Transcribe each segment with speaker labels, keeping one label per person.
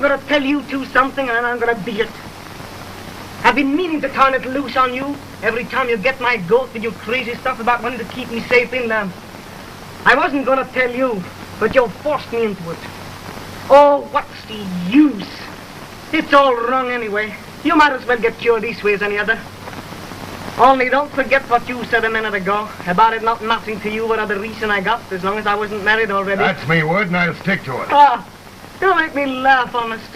Speaker 1: going to tell you two something, and I'm going to be it. I've been meaning to turn it loose on you every time you get my goat with your crazy stuff about wanting to keep me safe inland. I wasn't going to tell you, but you forced me into it. Oh, what's the use? It's all wrong anyway. You might as well get cured this way as any other. Only don't forget what you said a minute ago about it not mattering to you what other reason I got, as long as I wasn't married already.
Speaker 2: That's me word, and I'll stick to it.
Speaker 1: Ah, don't make me laugh, honest.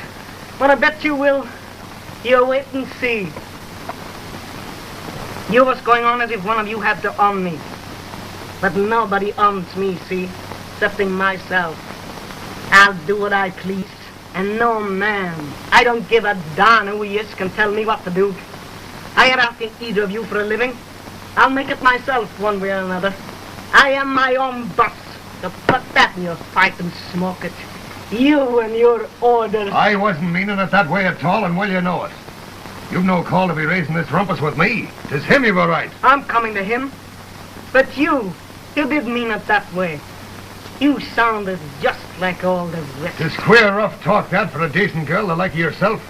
Speaker 1: But I bet you will. You wait and see. You was going on as if one of you had to own me. But nobody owns me, see, excepting myself. I'll do what I please, and no man, I don't give a darn who he is, can tell me what to do. I ain't asking either of you for a living. I'll make it myself one way or another. I am my own boss, so put that in your pipe and smoke it. You and your orders.
Speaker 2: I wasn't meaning it that way at all, and well you know it. You've no call to be raising this rumpus with me. 'Tis him you were right.
Speaker 1: I'm coming to him. But you did mean it that way. You sounded just like all the rest.
Speaker 2: 'Tis queer rough talk that for a decent girl the like of yourself.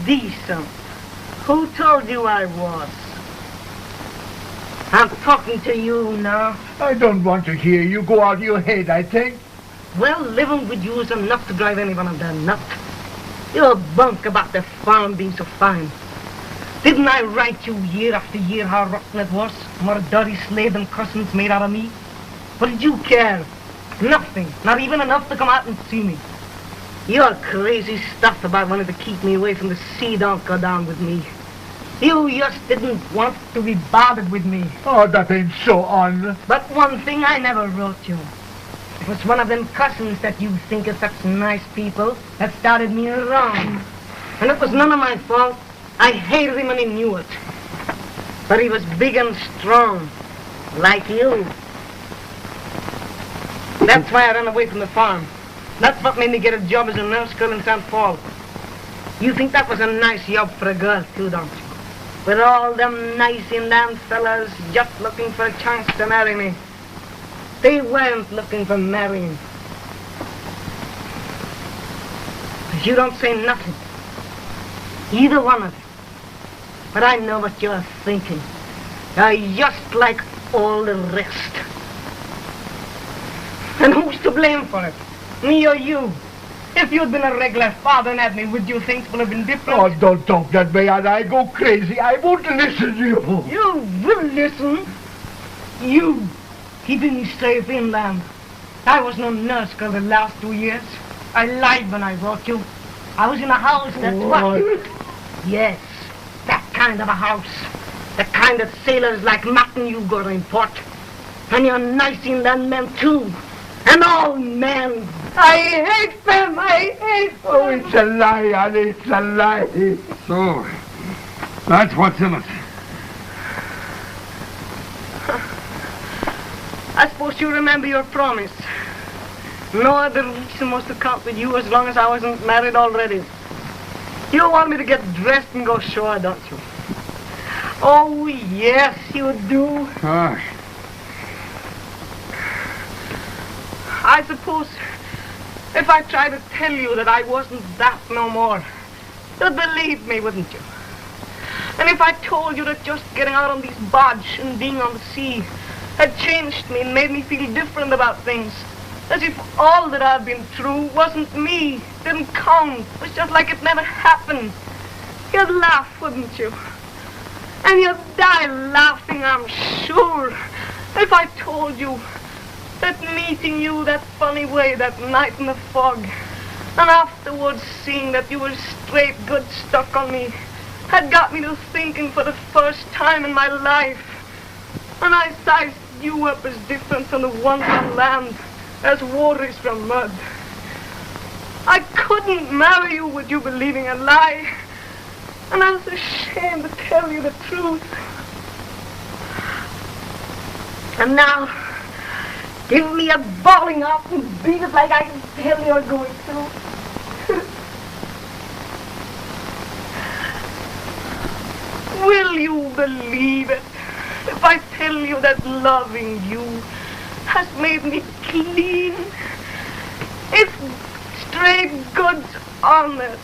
Speaker 1: Decent? Who told you I was? I'm talking to you now.
Speaker 3: I don't want to hear you. Go out of your head, I think.
Speaker 1: Well, living with you is enough to drive anyone of their nut. Your bunk about the farm being so fine. Didn't I write you year after year how rotten it was? More dirty slave than cousins made out of me? What did you care? Nothing. Not even enough to come out and see me. Your crazy stuff about wanting to keep me away from the sea don't go down with me. You just didn't want to be bothered with me.
Speaker 3: Oh, that ain't so on.
Speaker 1: But one thing I never wrote you. It was one of them cousins that you think are such nice people that started me wrong. And it was none of my fault. I hated him and he knew it. But he was big and strong, like you. That's why I ran away from the farm. That's what made me get a job as a nurse girl in St. Paul. You think that was a nice job for a girl, too, don't you? With all them nice inland fellas just looking for a chance to marry me. They weren't looking for marrying. But you don't say nothing. Either one of you. But I know what you're thinking. You're just like all the rest. And who's to blame for it? Me or you? If you'd been a regular father and had me, would you think it would have been different?
Speaker 3: Oh, don't talk that way, and I go crazy. I won't listen to you.
Speaker 1: You will listen. You keeping me safe inland. I was no nurse girl the last 2 years. I lied when I wrote you. I was in a house, that's what. Yes, that kind of a house. The kind that sailors like Martin you go to import. And you're nice inland men too. And all men. I hate them, I hate them.
Speaker 3: Oh, it's a lie, Annie, it's a lie.
Speaker 2: So, that's what's in it.
Speaker 1: I suppose you remember your promise. No other reason was to count with you as long as I wasn't married already. You want me to get dressed and go shore, don't you? Oh, yes, you do.
Speaker 2: Gosh.
Speaker 1: I suppose if I tried to tell you that I wasn't that no more, you'd believe me, wouldn't you? And if I told you that just getting out on these barge and being on the sea had changed me and made me feel different about things, as if all that I've been through wasn't me, didn't count, was just like it never happened, you'd laugh, wouldn't you? And you'd die laughing, I'm sure, if I told you that meeting you that funny way that night in the fog, and afterwards seeing that you were straight good stuck on me, had got me to thinking for the first time in my life. And I sized you up as different from the ones on land as water is from mud. I couldn't marry you with you believing a lie, and I was ashamed to tell you the truth. And now, give me a bawling up and beat it like I can tell you're going to. Will you believe it if I tell you that loving you has made me clean? It's straight good honest.